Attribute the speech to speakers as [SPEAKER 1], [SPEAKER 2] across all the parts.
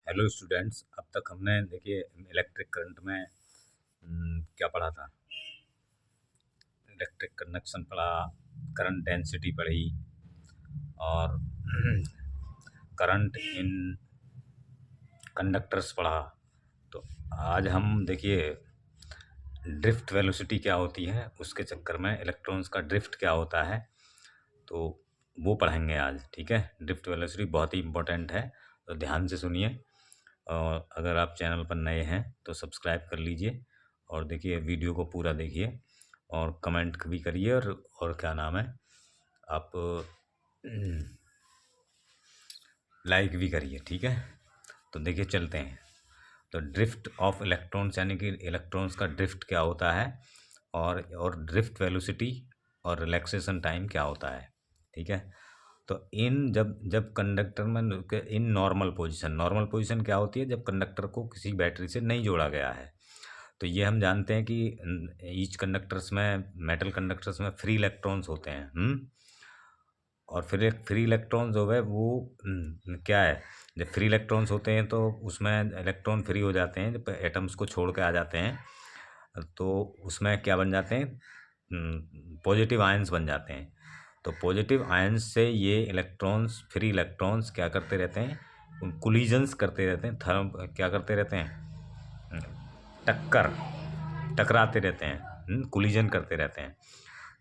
[SPEAKER 1] Hello students, अब तक हमने देखिए इलेक्ट्रिक करंट में क्या पढ़ा था। इलेक्ट्रिक कंडक्शन पढ़ा, करंट डेंसिटी पढ़ी और करंट इन कंडक्टर्स पढ़ा। तो आज हम देखिए ड्रिफ्ट वेलोसिटी क्या होती है, उसके चक्कर में इलेक्ट्रॉन्स का ड्रिफ्ट क्या होता है, तो वो पढ़ेंगे आज। ठीक है, ड्रिफ्ट वेलोसिटी बहुत ही इम्पोर्टेंट है, तो ध्यान से सुनिए। और अगर आप चैनल पर नए हैं तो सब्सक्राइब कर लीजिए और देखिए वीडियो को पूरा देखिए और कमेंट भी करिए और क्या नाम है, आप लाइक भी करिए। ठीक है, तो देखिए चलते हैं। तो ड्रिफ्ट ऑफ इलेक्ट्रॉन्स यानी कि इलेक्ट्रॉन्स का ड्रिफ्ट क्या होता है, और ड्रिफ्ट वेलोसिटी और रिलैक्सेशन टाइम क्या होता है। ठीक है, तो इन जब जब कंडक्टर में इन नॉर्मल पोजीशन क्या होती है, जब कंडक्टर को किसी बैटरी से नहीं जोड़ा गया है। तो ये हम जानते हैं कि ईच कंडक्टर्स में, मेटल कंडक्टर्स में फ्री इलेक्ट्रॉन्स होते हैं। और फिर फ्री इलेक्ट्रॉन्स हो गए वो क्या है, जब फ्री इलेक्ट्रॉन्स होते हैं तो उसमें इलेक्ट्रॉन फ्री हो जाते हैं, जब एटम्स को छोड़ के आ जाते हैं तो उसमें क्या बन जाते हैं, पॉजिटिव आयंस बन जाते हैं। तो पॉजिटिव आयंस से ये इलेक्ट्रॉन्स, फ्री इलेक्ट्रॉन्स क्या करते रहते हैं, कोलिजन्स करते रहते हैं, क्या करते रहते हैं, टक्कर टकराते रहते हैं, कोलिजन करते रहते हैं।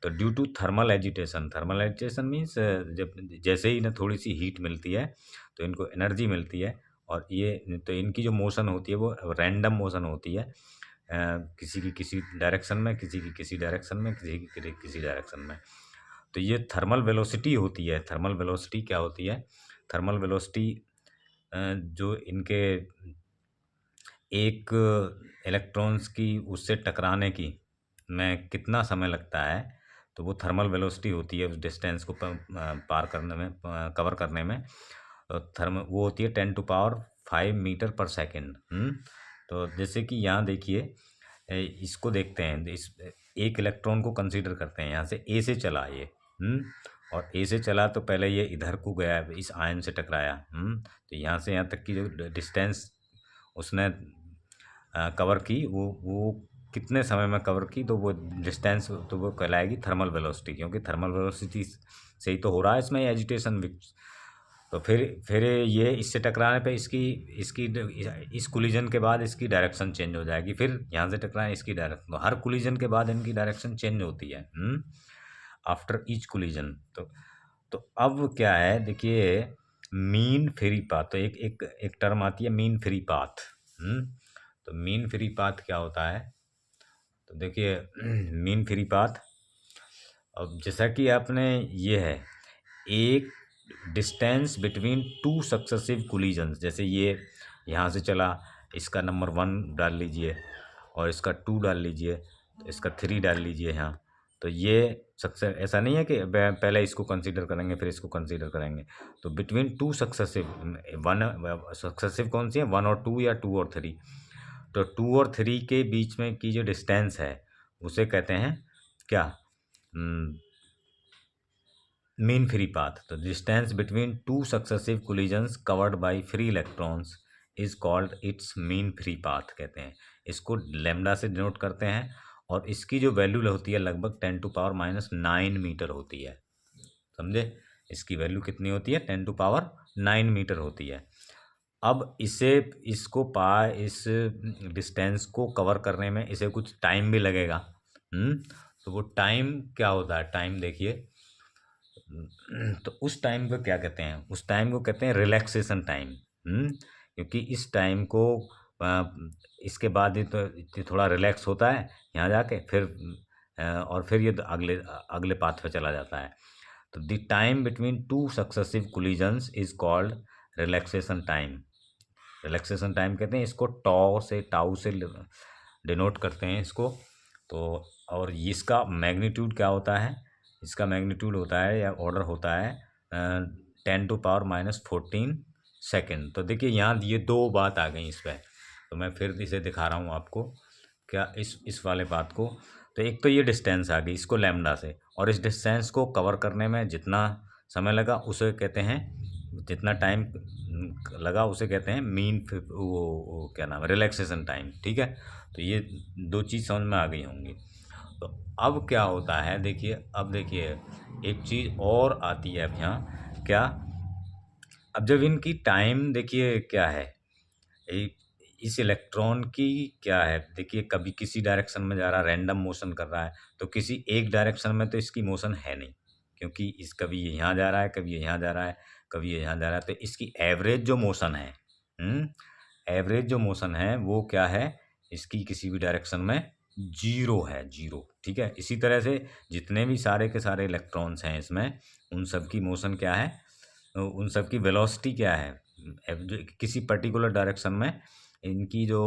[SPEAKER 1] तो due to thermal agitation means जब जैसे ही ना थोड़ी सी हीट मिलती है तो इनको एनर्जी मिलती है, और ये तो इनकी जो मोशन होती है वो रैंडम मोशन होती है, किसी की किसी डायरेक्शन में, किसी की किसी डायरेक्शन में, किसी की किसी डायरेक्शन में। तो ये थर्मल वेलोसिटी होती है। थर्मल वेलोसिटी क्या होती है, थर्मल वेलोसिटी जो इनके एक इलेक्ट्रॉन्स की उससे टकराने की में कितना समय लगता है, तो वो थर्मल वेलोसिटी होती है उस डिस्टेंस को पार करने में, कवर करने में। वो होती है 10⁵ मीटर पर सेकेंड। तो जैसे कि यहाँ देखिए, इसको देखते हैं, इस एक इलेक्ट्रॉन को कंसीडर करते हैं, यहाँ से ए से चला ये। और ए से चला तो पहले ये इधर को गया, इस आयन से टकराया। तो यहाँ से यहाँ तक की जो डिस्टेंस उसने कवर की, वो कितने समय में कवर की, तो वो डिस्टेंस तो वो कहलाएगी थर्मल वेलोसिटी, क्योंकि थर्मल वेलोसिटी से ही तो हो रहा है इसमें एजिटेशन। तो फिर ये इससे टकराने पे इसकी इसकी इस कोलिजन के बाद इसकी डायरेक्शन चेंज हो जाएगी, फिर यहाँ से टकराए इसकी डायरेक्शन, तो हर कोलिजन के बाद इनकी डायरेक्शन चेंज होती है आफ्टर ईच कोलिजन। तो अब क्या है देखिए, मीन फ्री पाथ, तो एक टर्म आती है मीन फ्री पाथ। तो मीन फ्री पाथ क्या होता है, तो देखिए मीन फ्री पाथ, अब जैसा कि आपने ये है एक distance between two successive collisions, जैसे ये यहाँ से चला, इसका नंबर 1 डाल लीजिए और इसका 2 डाल लीजिए, तो इसका 3 डाल लीजिए यहाँ। तो ये सक्सेस, ऐसा नहीं है कि पहले इसको कंसीडर करेंगे फिर इसको कंसीडर करेंगे। तो बिटवीन टू सक्सेसिव, सक्सेसिव कौन सी है, 1 और 2 या 2 और 3। तो 2 और 3 के बीच में की जो डिस्टेंस है उसे कहते हैं क्या, मीन फ्री पाथ। तो distance between two successive collisions covered by free electrons is called its mean free path कहते हैं। इसको लेमडा से डिनोट करते हैं, और इसकी जो वैल्यू होती है लगभग 10⁻⁹ मीटर होती है। समझे, इसकी वैल्यू कितनी होती है, 10⁻⁹ मीटर होती है। अब इस डिस्टेंस को कवर करने में इसे कुछ टाइम भी लगेगा। तो वो टाइम क्या होता है, टाइम देखिए, तो उस टाइम को क्या कहते हैं, उस टाइम को कहते हैं रिलैक्सेशन टाइम। क्योंकि इस टाइम को इसके बाद ही तो ये थोड़ा रिलैक्स होता है यहाँ जाके, फिर और फिर ये अगले अगले पाथ पे चला जाता है। तो the time between two successive collisions is called relaxation time. Relaxation time कहते हैं इसको, टाउ से डिनोट करते हैं इसको। तो और इसका मैग्नीट्यूड क्या होता है, इसका मैग्नीट्यूड होता है या ऑर्डर होता है 10⁻⁻14 सेकेंड। तो देखिए यहाँ ये दो बात आ गई इस पर, तो मैं फिर इसे दिखा रहा हूँ आपको, क्या इस वाले बात को। तो एक तो ये डिस्टेंस आ गई इसको लैम्डा से, और इस डिस्टेंस को कवर करने में जितना समय लगा उसे कहते हैं, जितना टाइम लगा उसे कहते हैं मीन वो क्या नाम है, रिलैक्सेशन टाइम। ठीक है, तो ये दो चीज़ समझ में आ गई होंगी। तो अब क्या होता है, देखिए अब देखिए एक चीज़ और आती है अब यहाँ क्या, अब जब इनकी टाइम देखिए क्या है, ए- इस इलेक्ट्रॉन की क्या है, देखिए कभी किसी डायरेक्शन में जा रहा है, रैंडम मोशन कर रहा है, तो किसी एक डायरेक्शन में तो इसकी मोशन है नहीं, क्योंकि इस कभी ये यहाँ जा रहा है, कभी ये यहाँ जा रहा है, कभी ये यहाँ जा रहा है, तो इसकी एवरेज जो मोशन है, एवरेज जो मोशन है वो क्या है, इसकी किसी भी डायरेक्शन में जीरो है, जीरो। ठीक है, इसी तरह से जितने भी सारे के सारे इलेक्ट्रॉन्स हैं इसमें, उन सब की मोशन क्या है, उन सब की वेलोसिटी क्या है, किसी पर्टिकुलर डायरेक्शन में इनकी जो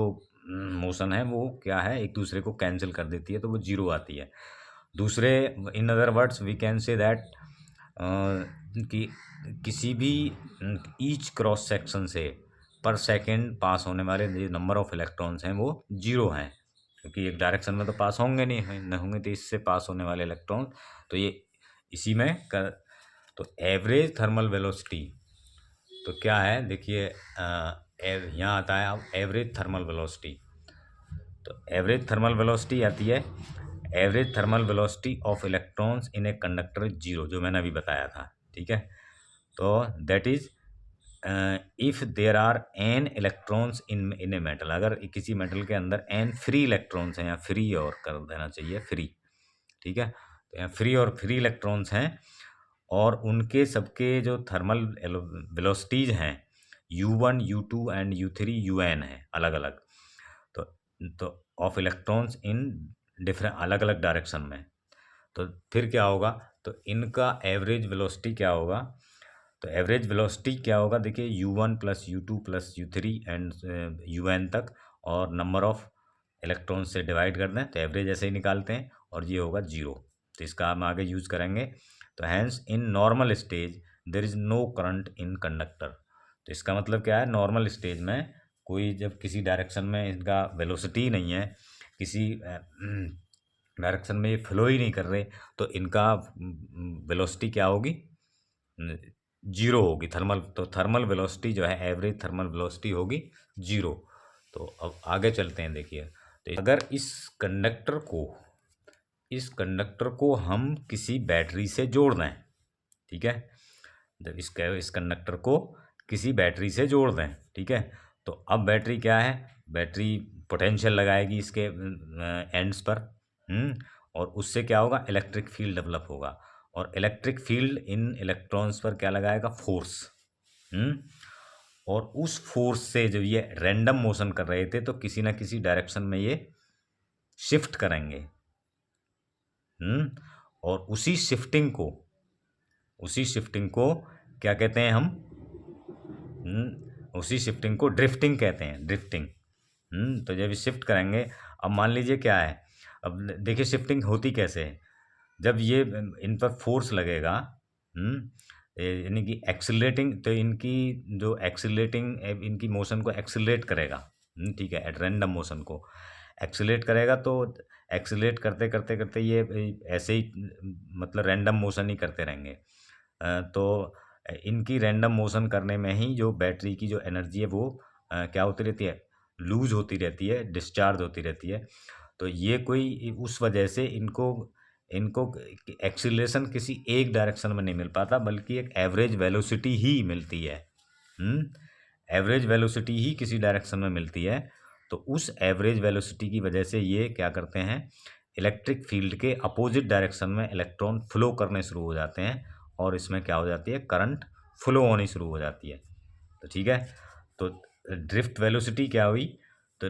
[SPEAKER 1] मोशन है वो क्या है, एक दूसरे को कैंसिल कर देती है, तो वो जीरो आती है। दूसरे, in other words we can say that कि किसी भी ईच क्रॉस सेक्शन से पर सेकंड पास होने वाले जो नंबर ऑफ इलेक्ट्रॉन्स हैं वो जीरो हैं, क्योंकि एक डायरेक्शन में तो पास होंगे नहीं होंगे, तो इससे पास होने वाले इलेक्ट्रॉन, तो ये इसी में कर, तो एवरेज थर्मल वेलोसिटी तो क्या है, देखिए यहाँ आता है अब एवरेज थर्मल वेलोसिटी। तो एवरेज थर्मल वेलोसिटी आती है, average thermal velocity of electrons in a conductor zero, जो मैंने अभी बताया था। ठीक है, तो that is if there are n electrons in a metal, अगर किसी मेटल के अंदर एन फ्री इलेक्ट्रॉन्स हैं, या फ्री और कर देना चाहिए फ्री। ठीक है, तो यहाँ फ्री और फ्री इलेक्ट्रॉन्स हैं, और उनके सबके जो थर्मल वेलोसिटीज हैं u1 u2 and u3 un है अलग अलग, तो तो ऑफ इलेक्ट्रॉन्स इन डिफरेंट अलग अलग डायरेक्शन में। तो फिर क्या होगा, तो इनका एवरेज वेलोसिटी क्या होगा, तो एवरेज वेलोसिटी क्या होगा, देखिए u1 plus u2 plus u3 and un तक, और नंबर ऑफ इलेक्ट्रॉन से डिवाइड कर दें तो एवरेज ऐसे ही निकालते हैं, और ये होगा जीरो। तो इसका हम आगे यूज़ करेंगे। तो hence in normal stage there is no current in conductor. तो इसका मतलब क्या है, नॉर्मल स्टेज में कोई जब किसी डायरेक्शन में इनका वेलोसिटी नहीं है, किसी डायरेक्शन में ये फ्लो ही नहीं कर रहे, तो इनका वेलोसिटी क्या होगी, जीरो होगी। थर्मल, तो थर्मल वेलोसिटी जो है, एवरेज थर्मल वेलोसिटी होगी जीरो। तो अब आगे चलते हैं, देखिए तो अगर इस कंडक्टर को हम किसी बैटरी से जोड़ दें, ठीक है, जब इस कंडक्टर को किसी बैटरी से जोड़ दें, ठीक है, तो अब बैटरी क्या है, बैटरी पोटेंशियल लगाएगी इसके एंड्स पर, और उससे क्या होगा, इलेक्ट्रिक फील्ड डेवलप होगा, और इलेक्ट्रिक फील्ड इन इलेक्ट्रॉन्स पर क्या लगाएगा, फोर्स। और उस फोर्स से जब ये रैंडम मोशन कर रहे थे, तो किसी ना किसी डायरेक्शन में ये शिफ्ट करेंगे, और उसी शिफ्टिंग को क्या कहते हैं हम, उसी शिफ्टिंग को ड्रिफ्टिंग कहते हैं, ड्रिफ्टिंग। तो जब शिफ्ट करेंगे, अब मान लीजिए क्या है, अब देखिए शिफ्टिंग होती कैसे है, जब ये इन पर फोर्स लगेगा, यानी कि एक्सीलरेटिंग, तो इनकी जो एक्सीलरेटिंग इनकी मोशन को एक्सीलरेट करेगा, ठीक है, एट रैंडम मोशन को एक्सीलरेट करेगा, तो एक्सीलरेट करते करते करते ये ऐसे ही मतलब रैंडम मोशन ही करते रहेंगे। तो इनकी रैंडम मोशन करने में ही जो बैटरी की जो एनर्जी है वो क्या होती रहती है, लूज होती रहती है, डिस्चार्ज होती रहती है। तो ये कोई उस वजह से इनको इनको एक्सीलरेशन किसी एक डायरेक्शन में नहीं मिल पाता, बल्कि एक एवरेज वेलोसिटी ही मिलती है। एवरेज वेलोसिटी ही किसी डायरेक्शन में मिलती है। तो उस एवरेज वेलोसिटी की वजह से ये क्या करते हैं, इलेक्ट्रिक फील्ड के अपोजिट डायरेक्शन में इलेक्ट्रॉन फ्लो करने शुरू हो जाते हैं, और इसमें क्या हो जाती है, करंट फ्लो होनी शुरू हो जाती है। तो ठीक है, तो ड्रिफ्ट वेलोसिटी क्या हुई, तो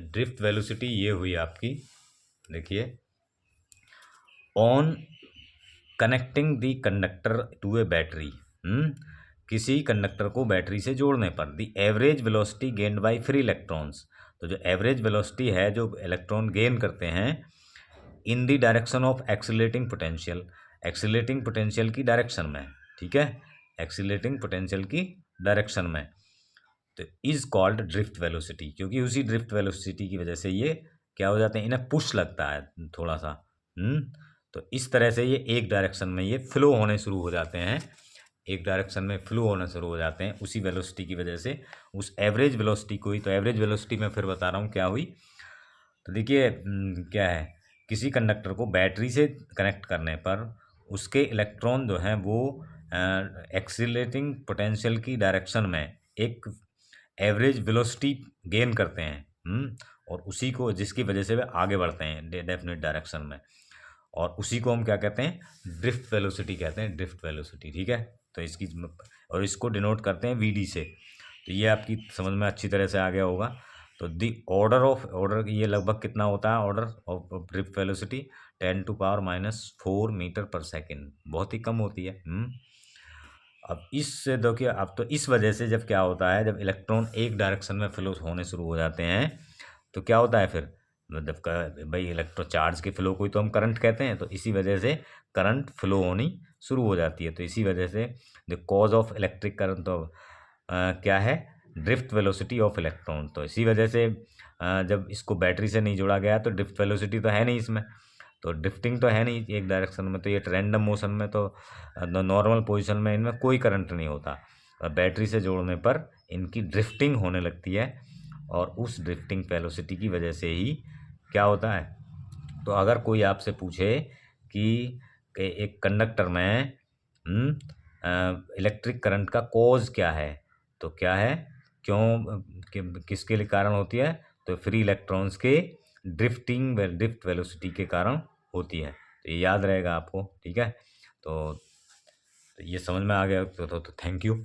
[SPEAKER 1] ड्रिफ्ट वेलोसिटी ये हुई आपकी, देखिए on connecting the conductor to a battery, किसी कंडक्टर को बैटरी से जोड़ने पर the average velocity gained by free electrons, तो जो एवरेज वेलोसिटी है जो इलेक्ट्रॉन गेन करते हैं in the direction of accelerating potential, accelerating potential की डायरेक्शन में, ठीक है, एक्सीलरेटिंग पोटेंशियल की डायरेक्शन में, तो इज कॉल्ड ड्रिफ्ट वेलोसिटी, क्योंकि उसी ड्रिफ्ट वेलोसिटी की वजह से ये क्या हो जाते हैं, इन्हें पुश लगता है थोड़ा सा, तो इस तरह से ये एक डायरेक्शन में ये फ्लो होने शुरू हो जाते हैं, एक डायरेक्शन में फ्लो होना शुरू हो जाते हैं उसी वेलोसिटी की वजह से, उस एवरेज वेलोसिटी को ही। तो एवरेज वेलोसिटी मैं फिर बता रहा हूँ क्या हुई। तो देखिए क्या है, किसी कंडक्टर को बैटरी से कनेक्ट करने पर उसके इलेक्ट्रॉन जो हैं वो एक्सीलरेटिंग पोटेंशियल की डायरेक्शन में एक एवरेज वेलोसिटी गेन करते हैं, और उसी को, जिसकी वजह से वे आगे बढ़ते हैं डेफिनेट डायरेक्शन में, और उसी को हम क्या कहते हैं, ड्रिफ्ट वेलोसिटी कहते हैं, ड्रिफ्ट वेलोसिटी। ठीक है, तो इसकी, और इसको डिनोट करते हैं वीडी से। तो ये आपकी समझ में अच्छी तरह से आ गया होगा। तो दी ऑर्डर ये लगभग कितना होता है, order of drift velocity 10⁻⁻⁴ metre पर सेकेंड, बहुत ही कम होती है। अब इससे देखिए, अब तो इस वजह से जब क्या होता है, जब इलेक्ट्रॉन एक डायरेक्शन में फ्लो होने शुरू हो जाते हैं तो क्या होता है फिर, मतलब भाई इलेक्ट्रो चार्ज के फ्लो को ही तो हम करंट कहते हैं, तो इसी वजह से करंट फ्लो होनी शुरू हो जाती है। तो इसी वजह से the cause of electric current तो क्या है, ड्रिफ्ट वेलोसिटी ऑफ इलेक्ट्रॉन। तो इसी वजह से जब इसको बैटरी से नहीं जोड़ा गया तो ड्रिफ्ट वेलोसिटी तो है नहीं इसमें, तो ड्रिफ्टिंग तो है नहीं एक डायरेक्शन में। तो ये रैंडम मोशन में तो नॉर्मल पोजीशन में इनमें कोई करंट नहीं होता, और बैटरी से जोड़ने पर इनकी ड्रिफ्टिंग होने लगती है, और उस ड्रिफ्टिंग वेलोसिटी की वजह से ही क्या होता है। तो अगर कोई आपसे पूछे कि एक कंडक्टर में इलेक्ट्रिक करंट का कॉज क्या है, तो क्या है, किसके लिए कारण होती है, तो फ्री इलेक्ट्रॉन्स के ड्रिफ्ट वेलोसिटी के कारण होती है। तो ये याद रहेगा आपको। ठीक है, तो ये समझ में आ गया तो थैंक यू।